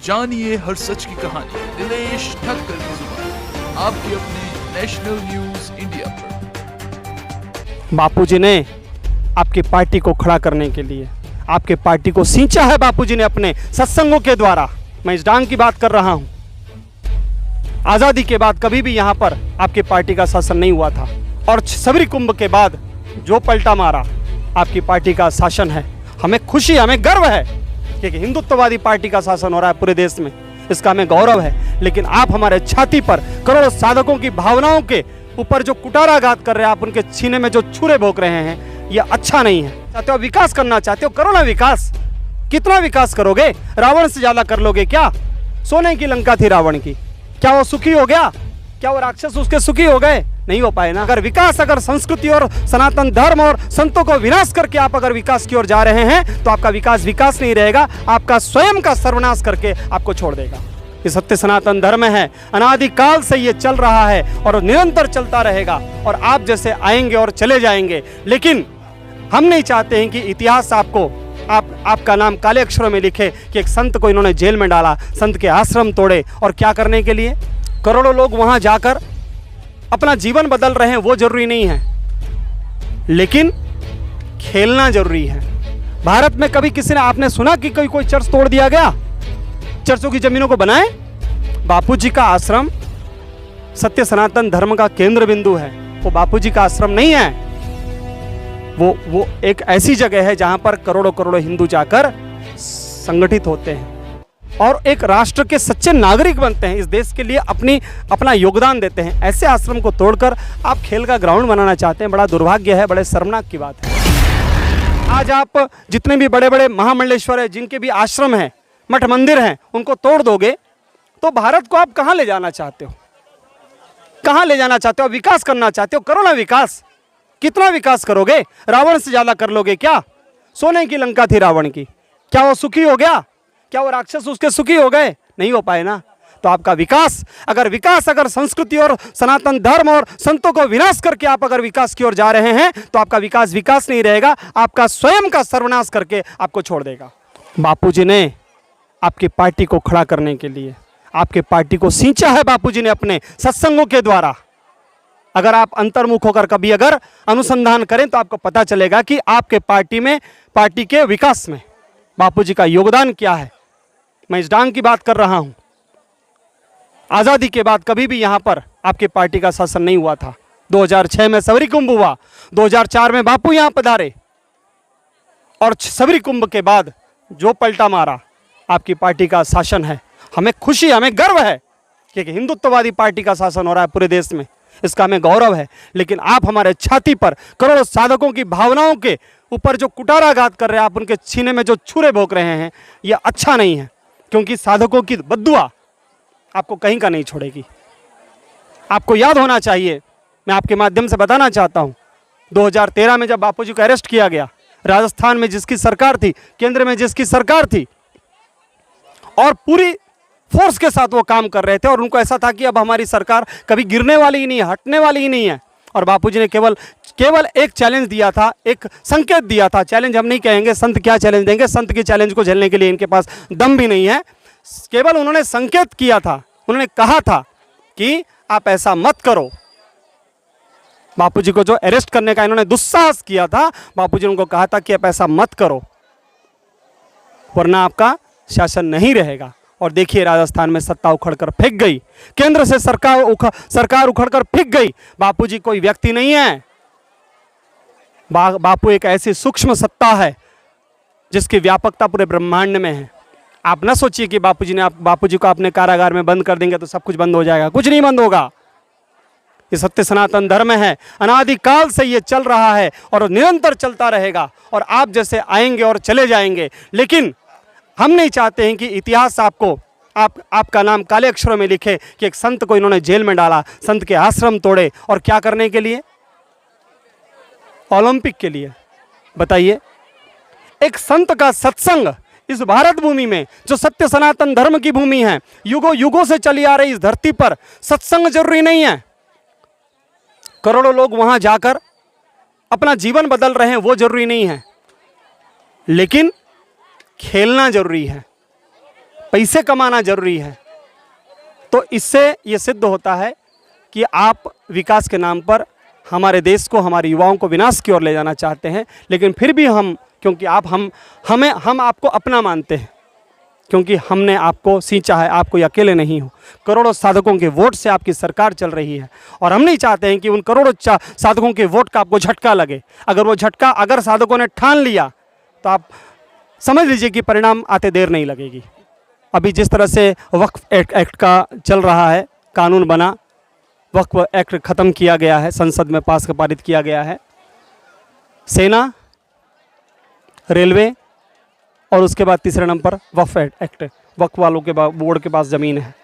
जानिए हर सच की कहानी दिनेश ठक्कर की जुबान आपके अपने नेशनल न्यूज इंडिया पर। बापूजी ने आपकी पार्टी को खड़ा करने के लिए आपके पार्टी को सींचा है बापूजी ने अपने सत्संगों के द्वारा। मैं इस डांग की बात कर रहा हूं। आजादी के बाद कभी भी यहां पर आपकी पार्टी का शासन नहीं हुआ था और सबरी कुंभ के बाद जो पलटा मारा आपकी पार्टी का शासन है। हमें खुशी, हमें गर्व है कि हिंदुत्ववादी पार्टी का शासन हो रहा है पूरे देश में, इसका हमें गौरव है। लेकिन आप हमारे छाती पर करोड़ों साधकों की भावनाओं के ऊपर जो कुटाराघात कर रहे हैं, आप उनके सीने में जो छुरे भोंक रहे हैं, ये अच्छा नहीं है। चाहते हो विकास करना चाहते हो, करो ना विकास। कितना विकास करोगे? रावण से ज्यादा कर लोगे क्या? सोने की लंका थी रावण की, क्या वो सुखी हो गया? क्या वो राक्षस उसके सुखी हो गए? नहीं हो पाए ना। अगर संस्कृति और सनातन धर्म और संतों को विनाश करके आप अगर विकास की ओर जा रहे हैं तो आपका विकास नहीं रहेगा, आपका स्वयं का सर्वनाश करके आपको छोड़ देगा। ये सत्य सनातन धर्म है, अनादिकाल से ये चल रहा है और निरंतर चलता रहेगा। और आप जैसे आएंगे और चले जाएंगे, लेकिन हम नहीं चाहते हैं कि इतिहास आपका नाम काले अक्षरों में लिखे कि एक संत को इन्होंने जेल में डाला, संत के आश्रम तोड़े। और क्या करने के लिए? करोड़ों लोग वहां जाकर अपना जीवन बदल रहे हैं, वो जरूरी नहीं है, लेकिन खेलना जरूरी है। भारत में कभी किसी ने आपने सुना कि कोई चर्च तोड़ दिया गया? चर्चों की जमीनों को बनाए? बापूजी का आश्रम सत्य सनातन धर्म का केंद्र बिंदु है, वो बापूजी का आश्रम नहीं है। वो एक ऐसी जगह है जहां पर करोड़ों हिंदू जाकर संगठित होते हैं और एक राष्ट्र के सच्चे नागरिक बनते हैं, इस देश के लिए अपना योगदान देते हैं। ऐसे आश्रम को तोड़कर आप खेल का ग्राउंड बनाना चाहते हैं, बड़ा दुर्भाग्य है, बड़े शर्मनाक की बात है। आज आप जितने भी बड़े बड़े महामंडलेश्वर है, जिनके भी आश्रम हैं, मठ मंदिर हैं, उनको तोड़ दोगे तो भारत को आप कहाँ ले जाना चाहते हो? कहाँ ले जाना चाहते हो? विकास करना चाहते हो, करो ना विकास। कितना विकास करोगे? रावण से ज्यादा कर लोगे क्या? सोने की लंका थी रावण की, क्या वो सुखी हो गया? क्या वो राक्षस उसके सुखी हो गए? नहीं हो पाए ना। तो आपका विकास अगर संस्कृति और सनातन धर्म और संतों को विनाश करके आप अगर विकास की ओर जा रहे हैं तो आपका विकास नहीं रहेगा, आपका स्वयं का सर्वनाश करके आपको छोड़ देगा। बापूजी ने आपकी पार्टी को खड़ा करने के लिए आपके पार्टी को सींचा है बापूजी ने अपने सत्संगों के द्वारा। अगर आप अंतर्मुख होकर कभी अगर अनुसंधान करें तो आपको पता चलेगा कि आपके पार्टी के विकास में बापूजी का योगदान क्या है। मैं इस डांग की बात कर रहा हूं। आजादी के बाद कभी भी यहां पर आपकी पार्टी का शासन नहीं हुआ था। 2006 में सबरी कुंभ हुआ, 2004 में बापू यहां पधारे और सबरी कुंभ के बाद जो पलटा मारा आपकी पार्टी का शासन है। हमें खुशी, हमें गर्व है कि हिंदुत्ववादी पार्टी का शासन हो रहा है पूरे देश में, इसका हमें गौरव है। लेकिन आप हमारे छाती पर करोड़ों साधकों की भावनाओं के ऊपर जो कुटाराघात कर रहे हैं, आप उनके सीने में जो छुरे भोंक रहे हैं, यह अच्छा नहीं है, क्योंकि साधकों की बद्दुआ आपको कहीं का नहीं छोड़ेगी। आपको याद होना चाहिए, मैं आपके माध्यम से बताना चाहता हूं, 2013 में जब बापूजी को अरेस्ट किया गया, राजस्थान में जिसकी सरकार थी, केंद्र में जिसकी सरकार थी, और पूरी फोर्स के साथ वो काम कर रहे थे और उनको ऐसा था कि अब हमारी सरकार कभी गिरने वाली ही नहीं है, हटने वाली ही नहीं है। और बापूजी ने केवल एक चैलेंज दिया था, एक संकेत दिया था। चैलेंज हम नहीं कहेंगे, संत क्या चैलेंज देंगे, संत के चैलेंज को झेलने के लिए इनके पास दम भी नहीं है। केवल उन्होंने संकेत किया था, उन्होंने कहा था कि आप ऐसा मत करो। बापूजी को जो अरेस्ट करने का इन्होंने दुस्साहस किया था, बापूजी ने उनको कहा था कि आप ऐसा मत करो वरना आपका शासन नहीं रहेगा। और देखिए, राजस्थान में सत्ता उखड़कर फेंक गई, केंद्र से सरकार उखड़कर फेंक गई। बापूजी कोई व्यक्ति नहीं है, बापू एक ऐसी सूक्ष्म सत्ता है जिसकी व्यापकता पूरे ब्रह्मांड में है। आप न सोचिए कि बापूजी को अपने कारागार में बंद कर देंगे तो सब कुछ बंद हो जाएगा, कुछ नहीं बंद होगा। ये सत्य सनातन धर्म है, अनादिकाल से ये चल रहा है और निरंतर चलता रहेगा। और आप जैसे आएंगे और चले जाएंगे, लेकिन हम नहीं चाहते हैं कि इतिहास आपका नाम काले अक्षरों में लिखे कि एक संत को इन्होंने जेल में डाला, संत के आश्रम तोड़े। और क्या करने के लिए? ओलंपिक के लिए। बताइए, एक संत का सत्संग इस भारत भूमि में, जो सत्य सनातन धर्म की भूमि है, युगों से चली आ रही इस धरती पर सत्संग जरूरी नहीं है। करोड़ों लोग वहां जाकर अपना जीवन बदल रहे हैं, वो जरूरी नहीं है, लेकिन खेलना जरूरी है। पैसे कमाना जरूरी है, तो इससे ये सिद्ध होता है कि आप विकास के नाम पर हमारे देश को, हमारे युवाओं को विनाश की ओर ले जाना चाहते हैं। लेकिन फिर भी हम, क्योंकि हम आपको अपना मानते हैं, क्योंकि हमने आपको सींचा है, आप कोई अकेले नहीं हो। करोड़ों साधकों के वोट से आपकी सरकार चल रही है और हम नहीं चाहते हैं कि उन करोड़ों साधकों के वोट का आपको झटका लगे। अगर वो झटका अगर साधकों ने ठान लिया तो आप समझ लीजिए कि परिणाम आते देर नहीं लगेगी। अभी जिस तरह से वक्फ एक्ट का चल रहा है, कानून बना, वक्फ एक्ट ख़त्म किया गया है, संसद में पारित किया गया है। सेना, रेलवे और उसके बाद तीसरे नंबर वक्फ एक्ट, वक्फ वालों के बोर्ड के पास ज़मीन है।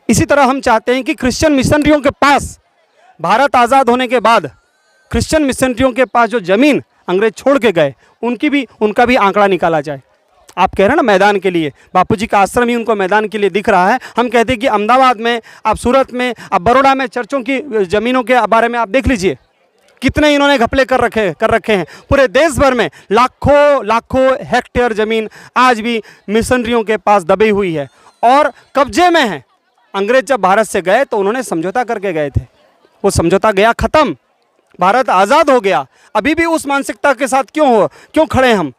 इसी तरह हम चाहते हैं कि क्रिश्चियन मिशनरियों के पास, भारत आज़ाद होने के बाद क्रिश्चियन मिशनरियों के पास जो ज़मीन अंग्रेज छोड़ के गए, उनका भी आंकड़ा निकाला जाए। आप कह रहे हैं ना मैदान के लिए, बापूजी का आश्रम ही उनको मैदान के लिए दिख रहा है। हम कहते हैं कि अहमदाबाद में, आप सूरत में, आप बड़ौदा में चर्चों की ज़मीनों के बारे में आप देख लीजिए, कितने इन्होंने घपले कर रखे हैं। पूरे देश भर में लाखों हेक्टेयर ज़मीन आज भी मिशनरियों के पास दबी हुई है और कब्जे में है। अंग्रेज जब भारत से गए तो उन्होंने समझौता करके गए थे, वो समझौता गया ख़त्म, भारत आज़ाद हो गया। अभी भी उस मानसिकता के साथ क्यों खड़े हम?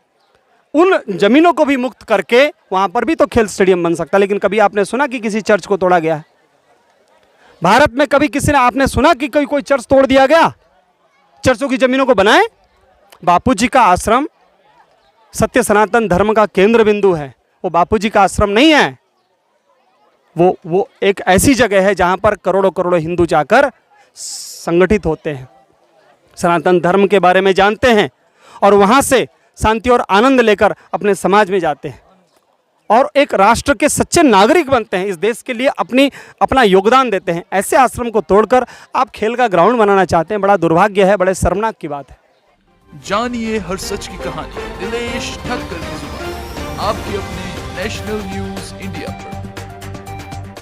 उन ज़मीनों को भी मुक्त करके वहाँ पर भी तो खेल स्टेडियम बन सकता है। लेकिन कभी आपने सुना कि किसी चर्च को तोड़ा गया है? भारत में कभी आपने सुना कि कोई चर्च तोड़ दिया गया? चर्चों की ज़मीनों को बनाए। बापूजी का आश्रम सत्य सनातन धर्म का केंद्र बिंदु है, वो बापूजी का आश्रम नहीं है। वो एक ऐसी जगह है जहाँ पर करोड़ों हिंदू जाकर संगठित होते हैं, सनातन धर्म के बारे में जानते हैं और वहाँ से शांति और आनंद लेकर अपने समाज में जाते हैं और एक राष्ट्र के सच्चे नागरिक बनते हैं, इस देश के लिए अपना योगदान देते हैं। ऐसे आश्रम को तोड़कर आप खेल का ग्राउंड बनाना चाहते हैं, बड़ा दुर्भाग्य है, बड़े शर्मनाक की बात है। जानिए हर सच की कहानी दिनेश ठक्कर की जुबान, आपके अपने नेशनल न्यूज़ इंडिया पर।